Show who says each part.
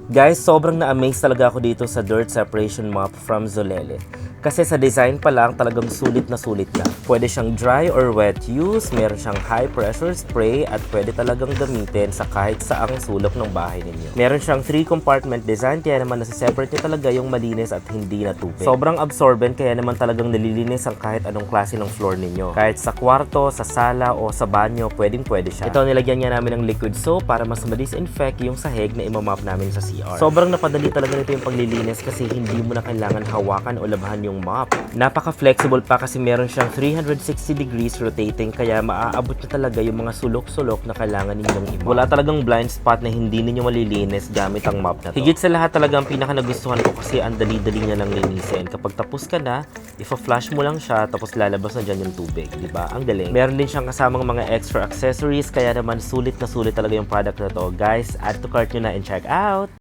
Speaker 1: Guys, sobrang na-amaze talaga ako dito sa dirt separation mop from Zolele. Kasi sa design pa lang talagang sulit na sulit na. Pwede siyang dry or wet use, meron siyang high pressure spray at pwede talagang gamitin sa kahit saang sulok ng bahay ninyo. Meron siyang 3 compartment design kaya naman nasa-separate niya talaga yung malinis at hindi na tubig. Sobrang absorbent kaya naman talagang nalilinis ang kahit anong klase ng floor ninyo. Kahit sa kwarto, sa sala o sa banyo, pwede siya. Ito nilagyan niya namin ng liquid soap para mas ma-disinfect yung sahig na imamap namin sa CR. Sobrang napadali talaga nito yung paglilinis kasi hindi mo na kailangan hawakan o labahan yung mop. Napaka-flexible pa kasi meron siyang 360 degrees rotating kaya maaabot na talaga yung mga sulok-sulok na kailangan ninyong i-mop. Wala talagang blind spot na hindi ninyo malilinis gamit ang mop na to. Higit sa lahat talaga ang pinaka nagustuhan ko kasi ang dali-dali niya lang linisin. Kapag tapos ka na, ifa-flush mo lang siya tapos lalabas na dyan yung tubig. Diba? Ang galing. Meron din siyang kasamang mga extra accessories kaya naman sulit na sulit talaga yung product na to. Guys, add to cart nyo na and check out!